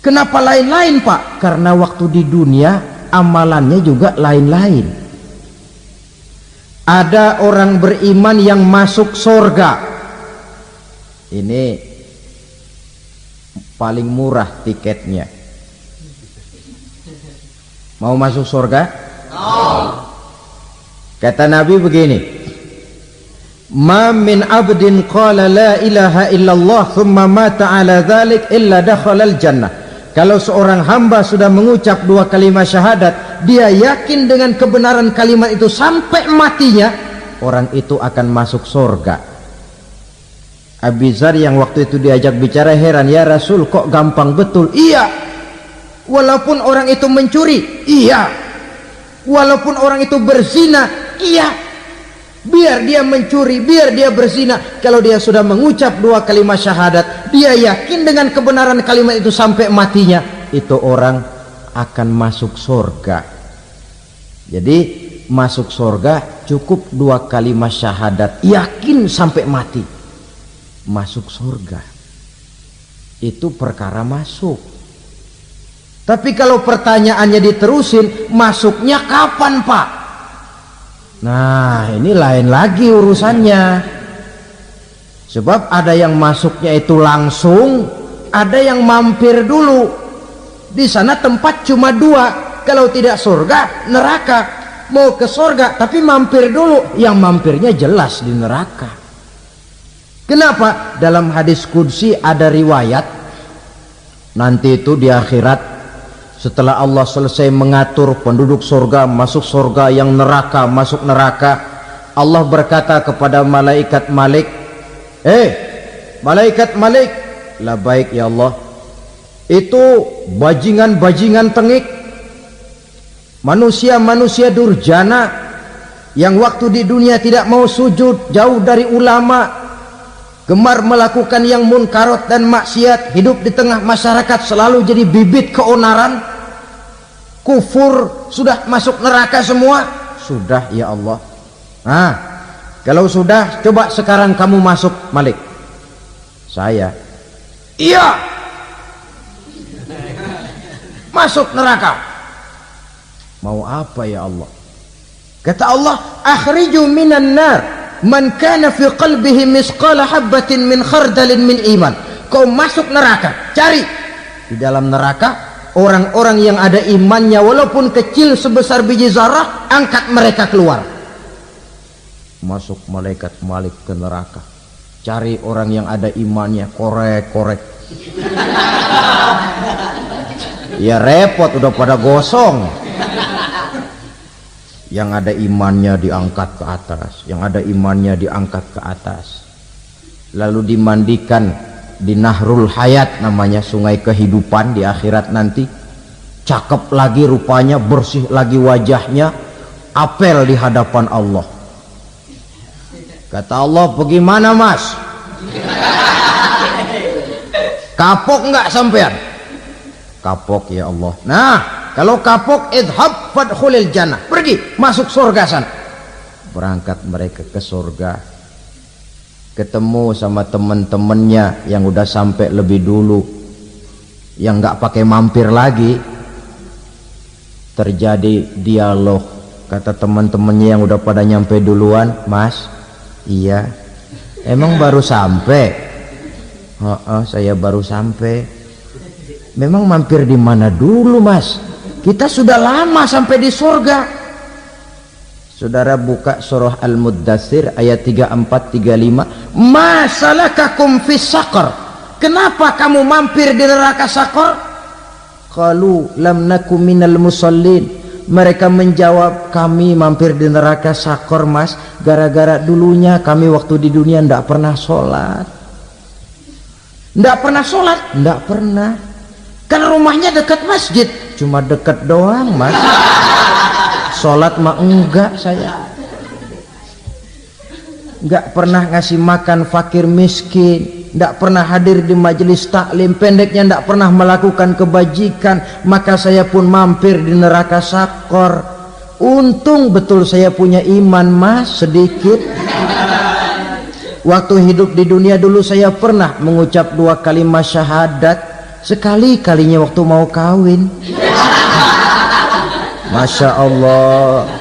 Kenapa lain-lain, Pak? Karena waktu di dunia amalannya juga lain-lain. Ada orang beriman yang masuk surga. Ini paling murah tiketnya. Mau masuk surga? Kata Nabi begini, ma min abdin qala la ilaha illallah thumma mata ala dhalik illa dakhala al jannah. Kalau seorang hamba sudah mengucap dua kalimat syahadat, dia yakin dengan kebenaran kalimat itu sampai matinya, orang itu akan masuk surga. Abi Dzar yang waktu itu diajak bicara heran, ya Rasul kok gampang betul? Iya, walaupun orang itu mencuri, iya, walaupun orang itu berzina, iya. Biar dia mencuri, biar dia berzina, kalau dia sudah mengucap dua kalimat syahadat, dia yakin dengan kebenaran kalimat itu sampai matinya, itu orang akan masuk surga. Jadi masuk surga cukup dua kalimat syahadat, yakin sampai mati, masuk surga. Itu perkara masuk. Tapi kalau pertanyaannya diterusin, masuknya kapan, Pak? Nah, ini lain lagi urusannya. Sebab ada yang masuknya itu langsung, ada yang mampir dulu. Di sana tempat cuma dua, kalau tidak surga, neraka. Mau ke surga tapi mampir dulu, yang mampirnya jelas di neraka. Kenapa? Dalam hadis qudsi ada riwayat, nanti itu di akhirat, setelah Allah selesai mengatur penduduk surga masuk surga, yang neraka masuk neraka, Allah berkata kepada malaikat Malik, malaikat Malik, labaik ya Allah, itu bajingan-bajingan tengik, manusia-manusia durjana yang waktu di dunia tidak mau sujud, jauh dari ulama, gemar melakukan yang munkarat dan maksiat, hidup di tengah masyarakat selalu jadi bibit keonaran, kufur, sudah masuk neraka semua. Sudah ya Allah. Nah, kalau sudah, coba sekarang kamu masuk, Malik. Saya, iya, masuk neraka. Mau apa ya Allah? Kata Allah, akhriju minan nar man kana fi qalbihi misqala habatin min khardalin min iman. Kau masuk neraka, cari di dalam neraka orang-orang yang ada imannya walaupun kecil sebesar biji zarah, angkat mereka keluar. Masuk malaikat Malik ke neraka, cari orang yang ada imannya, korek-korek. Ya repot, udah pada gosong. Yang ada imannya diangkat ke atas, yang ada imannya diangkat ke atas, lalu dimandikan di Nahrul Hayat, namanya sungai kehidupan di akhirat nanti. Cakep lagi rupanya, bersih lagi wajahnya, apel di hadapan Allah. Kata Allah, bagaimana mas? Kapok nggak sampean? Kapok ya Allah. Nah, kalau kapok, idhab fadkhulil jannah, pergi masuk surga sana. Berangkat mereka ke surga, ketemu sama teman-temannya yang udah sampai lebih dulu, yang nggak pakai mampir lagi. Terjadi dialog. Kata teman-temannya yang udah pada nyampe duluan, mas, iya, emang baru sampai? Saya baru sampai. Memang mampir di mana dulu mas? Kita sudah lama sampai di surga. Saudara buka surah Al-Muddatsir ayat 34-35. Ma salakakum fis saqar? Kenapa kamu mampir di neraka Saqar? Qalu lam nakum minal musallin. Mereka menjawab, kami mampir di neraka Saqar mas, gara-gara dulunya kami waktu di dunia ndak pernah sholat. Ndak pernah sholat? Ndak pernah. Kan rumahnya dekat masjid, cuma dekat doang mas. Sholat mah enggak saya. Nggak pernah ngasih makan fakir miskin, nggak pernah hadir di majelis taklim, pendeknya nggak pernah melakukan kebajikan. Maka saya pun mampir di neraka Saqar. Untung betul saya punya iman mas, sedikit. Waktu hidup di dunia dulu saya pernah mengucap 2 kalimat syahadat, sekali-kalinya waktu mau kawin. Masya Allah,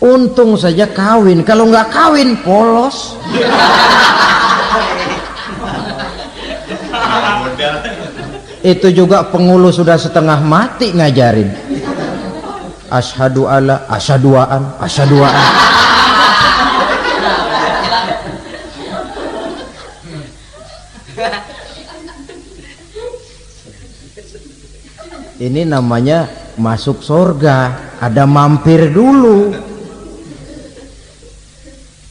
untung saja kawin, kalau nggak kawin polos. Itu juga pengulu sudah setengah mati ngajarin. Asyhadu alla, asyaduaan, asyaduaan. Ini namanya masuk surga, ada mampir dulu.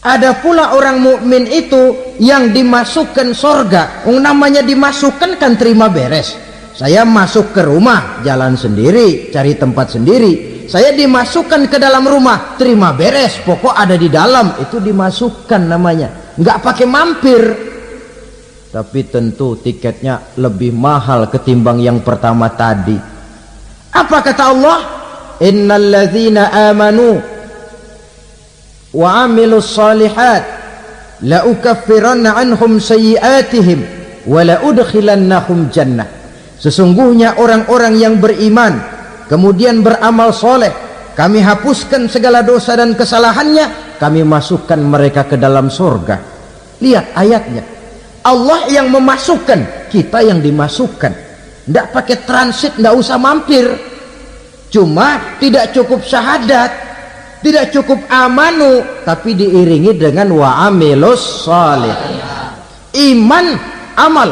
Ada pula orang mukmin itu yang dimasukkan surga. Namanya dimasukkan kan terima beres. Saya masuk ke rumah, jalan sendiri, cari tempat sendiri. Saya dimasukkan ke dalam rumah, terima beres, pokok ada di dalam, itu dimasukkan namanya. Nggak pakai mampir. Tapi tentu tiketnya lebih mahal ketimbang yang pertama tadi. Apa kata Allah? Innal ladzina amanu wa amilus salihat la ukaffiranna anhum sayyi'atihim wa la udkhilannahum jannah. Sesungguhnya orang-orang yang beriman kemudian beramal soleh, kami hapuskan segala dosa dan kesalahannya, kami masukkan mereka ke dalam surga. Lihat ayatnya, Allah yang memasukkan, kita yang dimasukkan. Tidak pakai transit, tidak usah mampir. Cuma tidak cukup syahadat, tidak cukup amanu, tapi diiringi dengan wa amilus salih. Iman, amal.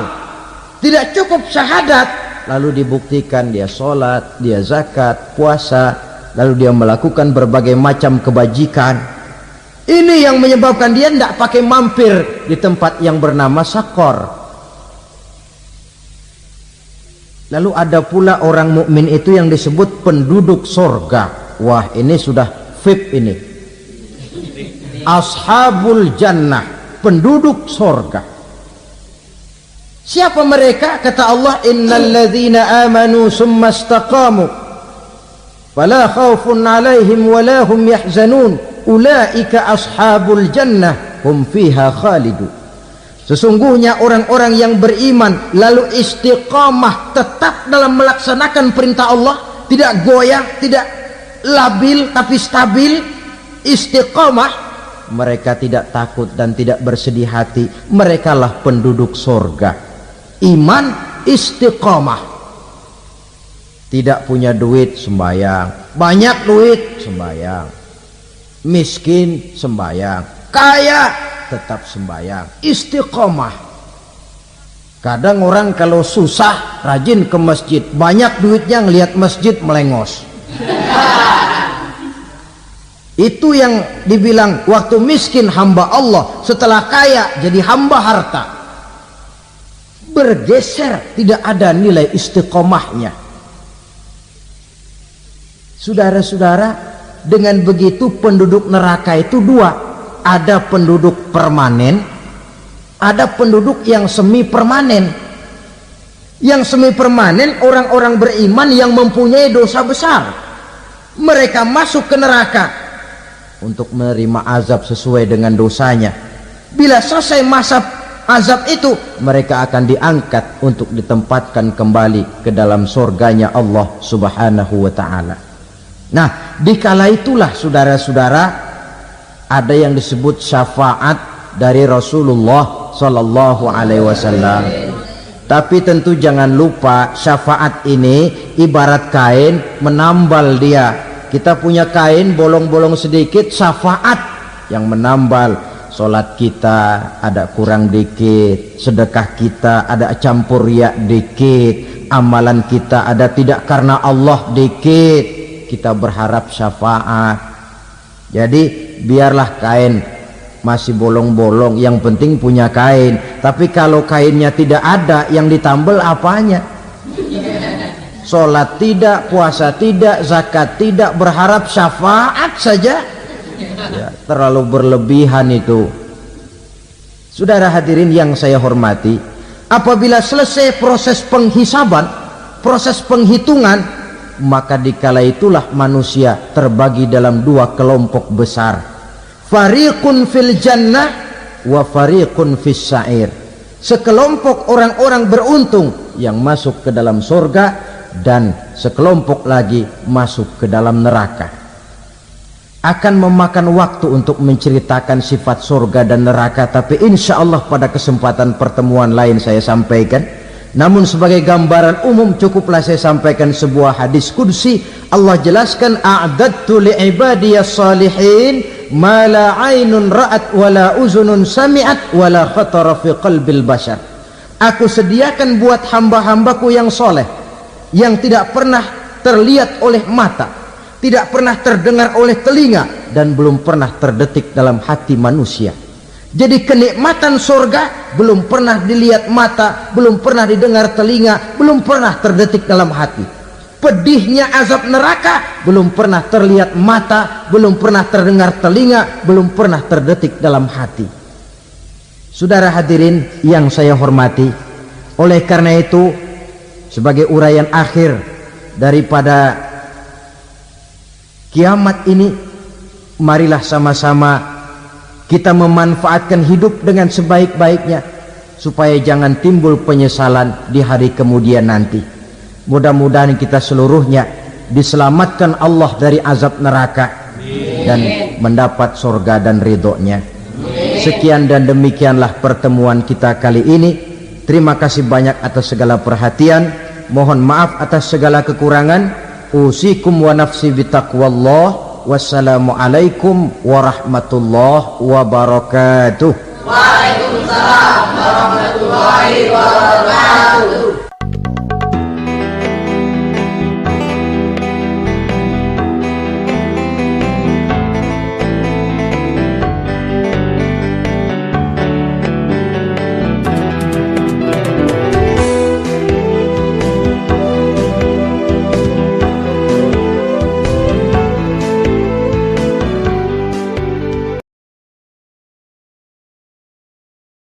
Tidak cukup syahadat, lalu dibuktikan dia sholat, dia zakat, puasa, lalu dia melakukan berbagai macam kebajikan. Ini yang menyebabkan dia tidak pakai mampir di tempat yang bernama Saqar. Lalu ada pula orang mukmin itu yang disebut penduduk surga. Wah, ini sudah VIP ini. Ashabul jannah, penduduk surga. Siapa mereka? Kata Allah, innal ladzina amanu summa istaqamu fala khaufun 'alaihim wala hum yahzanun ulaika ashabul jannah hum fiha khalidun. Sesungguhnya orang-orang yang beriman lalu istiqamah, tetap dalam melaksanakan perintah Allah, tidak goyah, tidak labil tapi stabil, istiqamah, mereka tidak takut dan tidak bersedih hati. Merekalah penduduk surga. Iman, istiqamah. Tidak punya duit, sembahyang. Banyak duit, sembahyang. Miskin, sembahyang. Kaya, tetap sembahyang. Istiqomah. Kadang orang kalau susah rajin ke masjid, banyak duitnya ngelihat masjid melengos. Itu yang dibilang waktu miskin hamba Allah, setelah kaya jadi hamba harta. Bergeser, tidak ada nilai istiqomahnya. Saudara-saudara, dengan begitu penduduk neraka itu dua. Ada penduduk permanen, ada penduduk yang semi permanen. Yang semi permanen orang-orang beriman yang mempunyai dosa besar. Mereka masuk ke neraka untuk menerima azab sesuai dengan dosanya. Bila selesai masa azab itu, mereka akan diangkat untuk ditempatkan kembali ke dalam surganya Allah Subhanahu wa ta'ala. Nah, dikala itulah saudara-saudara, ada yang disebut syafaat dari Rasulullah Sallallahu Alaihi Wasallam. Tapi tentu jangan lupa, syafaat ini ibarat kain menambal dia. Kita punya kain bolong-bolong sedikit, syafaat yang menambal. Solat kita ada kurang dikit, sedekah kita ada campur riak dikit, amalan kita ada tidak karena Allah dikit, kita berharap syafaat. Jadi biarlah kain masih bolong-bolong, yang penting punya kain. Tapi kalau kainnya tidak ada, yang ditambal apanya? Sholat tidak, puasa tidak, zakat tidak, berharap syafaat saja, ya, terlalu berlebihan itu. Saudara hadirin yang saya hormati, apabila selesai proses penghisaban, proses penghitungan, maka dikala itulah manusia terbagi dalam dua kelompok besar. Fariqun fil jannah wa fariqun fis sa'ir. Sekelompok orang-orang beruntung yang masuk ke dalam surga, dan sekelompok lagi masuk ke dalam neraka. Akan memakan waktu untuk menceritakan sifat surga dan neraka, tapi insya Allah pada kesempatan pertemuan lain saya sampaikan. Namun sebagai gambaran umum cukuplah saya sampaikan sebuah hadis qudsi. Allah jelaskan, a'dadtu li'ibadiyas salihin ma la ainun ra'at wa la uzunun sami'at wa la khatara fi qalbil bashar. Aku sediakan buat hamba-hambaku yang soleh, yang tidak pernah terlihat oleh mata, tidak pernah terdengar oleh telinga, dan belum pernah terdetik dalam hati manusia. Jadi kenikmatan surga belum pernah dilihat mata, belum pernah didengar telinga, belum pernah terdetik dalam hati. Pedihnya azab neraka belum pernah terlihat mata, belum pernah terdengar telinga, belum pernah terdetik dalam hati. Saudara hadirin yang saya hormati, oleh karena itu, sebagai uraian akhir daripada kiamat ini, marilah sama-sama kita memanfaatkan hidup dengan sebaik-baiknya, supaya jangan timbul penyesalan di hari kemudian nanti. Mudah-mudahan kita seluruhnya diselamatkan Allah dari azab neraka dan mendapat surga dan ridhonya. Sekian dan demikianlah pertemuan kita kali ini. Terima kasih banyak atas segala perhatian. Mohon maaf atas segala kekurangan. Usikum wa nafsi bitaqwallah. Wassalamualaikum warahmatullahi wabarakatuh. Waalaikumsalam warahmatullahi wabarakatuh.